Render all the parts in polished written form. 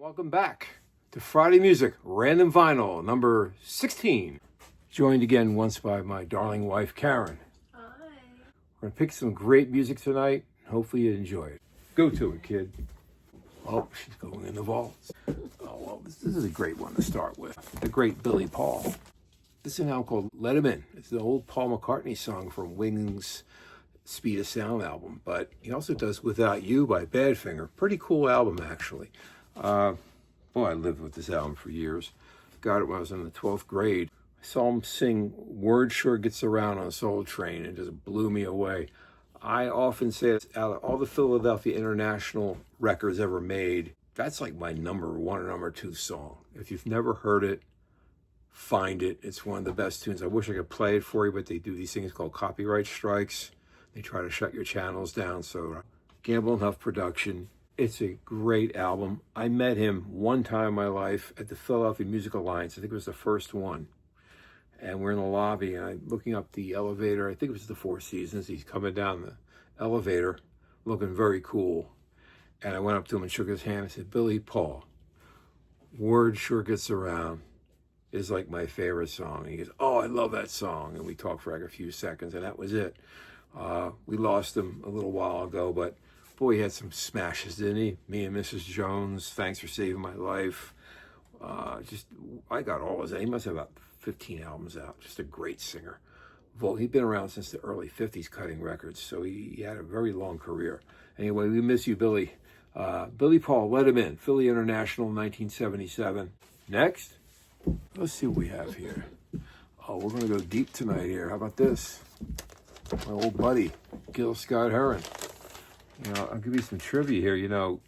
Welcome back to Friday Music, Random Vinyl, number 16. Joined again once by my darling wife, Karen. Hi. We're going to pick some great music tonight. Hopefully you enjoy it. Go to it, kid. Oh, she's going in the vaults. Oh, well, this is a great one to start with. The great Billy Paul. This is an album called Let Him In. It's the old Paul McCartney song from Wings' Speed of Sound album, but he also does Without You by Badfinger. Pretty cool album, actually. I lived with this album for years. Got it when I was in the 12th grade. I saw him sing Word Sure Gets Around on Soul Train, and it just blew me away. I often say that out of all the Philadelphia International records ever made, that's like my number one or number two song. If you've never heard it, find it. It's one of the best tunes. I wish I could play it for you, but they do these things called copyright strikes. They try to shut your channels down, so Gamble and Huff production. It's a great album. I met him one time in my life at the Philadelphia Music Alliance. I think it was the first one. And we're in the lobby, and I'm looking up the elevator. I think it was the Four Seasons. He's coming down the elevator, looking very cool. And I went up to him and shook his hand and said, Billy Paul, Word Sure Gets Around is like my favorite song. And he goes, oh, I love that song. And we talked for like a few seconds, and that was it. We lost him a little while ago, but boy, he had some smashes, didn't he? Me and Mrs. Jones, Thanks for Saving My Life. I got all his, he must have about 15 albums out. Just a great singer. He'd been around since the early 50s cutting records, so he had a very long career. Anyway, we miss you, Billy. Billy Paul, Let Him In, Philly International, 1977. Next, let's see what we have here. Oh, we're going to go deep tonight here. How about this? My old buddy, Gil Scott-Heron. I'll give you some trivia here.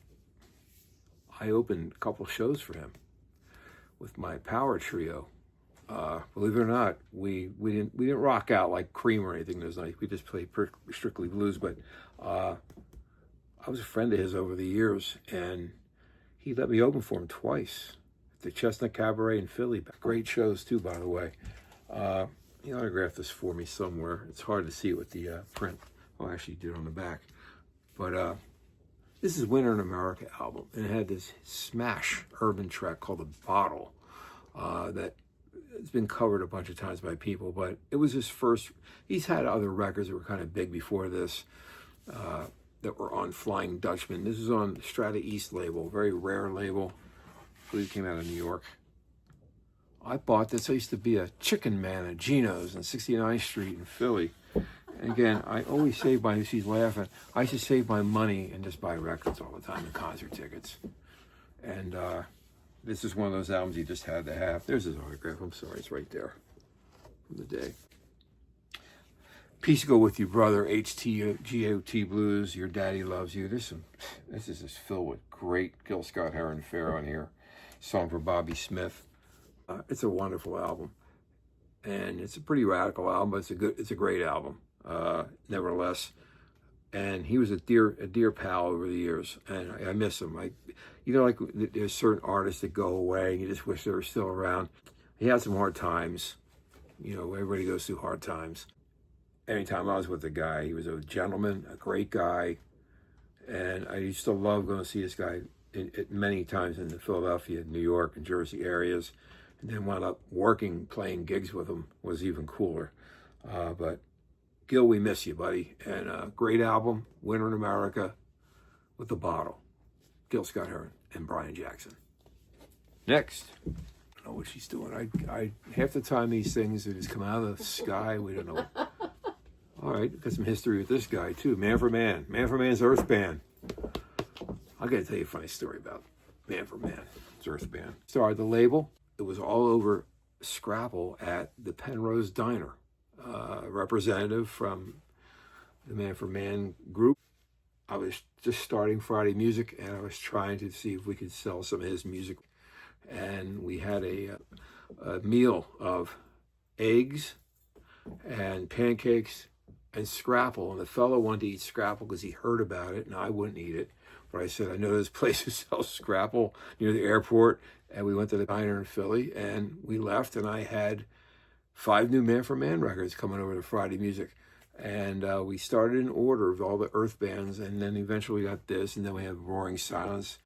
I opened a couple shows for him with my power trio. Believe it or not, we didn't rock out like Cream or anything those nights. We just played strictly blues. But I was a friend of his over the years, and he let me open for him twice at the Chestnut Cabaret in Philly. Great shows too, by the way. He autographed this for me somewhere. It's hard to see it with the print. Oh, actually, he did on the back. But this is Winter in America album, and it had this smash urban track called The Bottle that it's been covered a bunch of times by people, but it was his first. He's had other records that were kind of big before this that were on Flying Dutchman. This is on Strata East label, very rare label. I believe it came out of New York. I bought this. I used to be a chicken man at Gino's on 69th Street in Philly. And again, I always save my, she's laughing, I used to save my money and just buy records all the time and concert tickets. And this is one of those albums you just had to have. There's his autograph. I'm sorry, it's right there from the day. Peace Go With You, Brother, HTGOT Blues, Your Daddy Loves You. This is just filled with great Gil Scott-Heron fare on here. Song for Bobby Smith. It's a wonderful album. And it's a pretty radical album, but it's a great album. Nevertheless, and he was a dear pal over the years, and I miss him. Like there's certain artists that go away, and you just wish they were still around. He had some hard times. Everybody goes through hard times. Anytime I was with the guy, he was a gentleman, a great guy, and I used to love going to see this guy many times in the Philadelphia, New York, and Jersey areas, and then wound up playing gigs with him was even cooler. But Gil, we miss you, buddy. And great album, Winter in America, with The Bottle. Gil Scott-Heron and Brian Jackson. Next. I don't know what she's doing. I half the time these things that just come out of the sky, we don't know. All right, got some history with this guy too. Man for Man. Man for Man's Earth Band. I got to tell you a funny story about Man for Man. It's Earth Band. Started the label. It was all over Scrapple at the Penrose Diner. Representative from the Man for Man group. I was just starting Friday Music, and I was trying to see if we could sell some of his music. And we had a meal of eggs and pancakes and Scrapple. And the fellow wanted to eat Scrapple because he heard about it, and I wouldn't eat it. But I said, I know this place that sells Scrapple near the airport. And we went to the diner in Philly, and we left, and I had 5 new Man for Man records coming over to Friday Music. And we started in order of all the Earth bands, and then eventually we got this, and then we have Roaring Silence.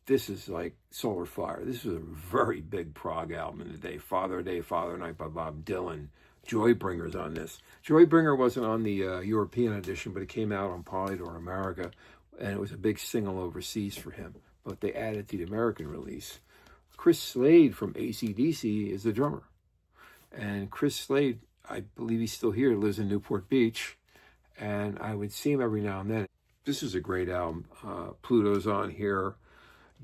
this is like Solar Fire. This was a very big prog album in the day. Father Day, Father Night by Bob Dylan. Joybringer's on this. Joybringer wasn't on the European edition, but it came out on Polydor America, and it was a big single overseas for him. But they added to the American release. Chris Slade from AC/DC is the drummer. And Chris Slade, I believe he's still here, lives in Newport Beach, and I would see him every now and then. This is a great album. Pluto's on here.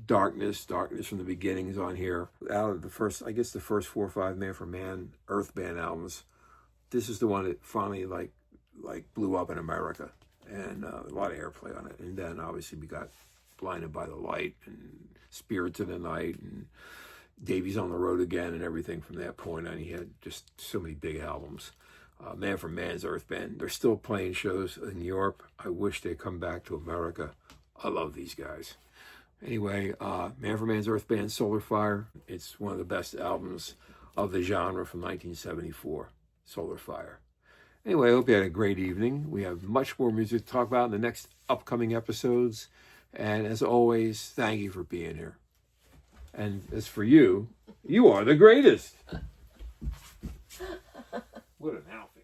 Darkness from the Beginning is on here. Out of the first 4 or 5 Man for Man Earth Band albums, this is the one that finally like blew up in America, and a lot of airplay on it. And then obviously we got Blinded by the Light and Spirits of the Night and Davy's on the Road Again and everything from that point on. He had just so many big albums. Man for Man's Earth Band, they're still playing shows in Europe. I wish they'd come back to America. I love these guys. Anyway, Man for Man's Earth Band, Solar Fire. It's one of the best albums of the genre from 1974, Solar Fire. Anyway, I hope you had a great evening. We have much more music to talk about in the next upcoming episodes. And as always, thank you for being here. And as for you, you are the greatest. What an outfit.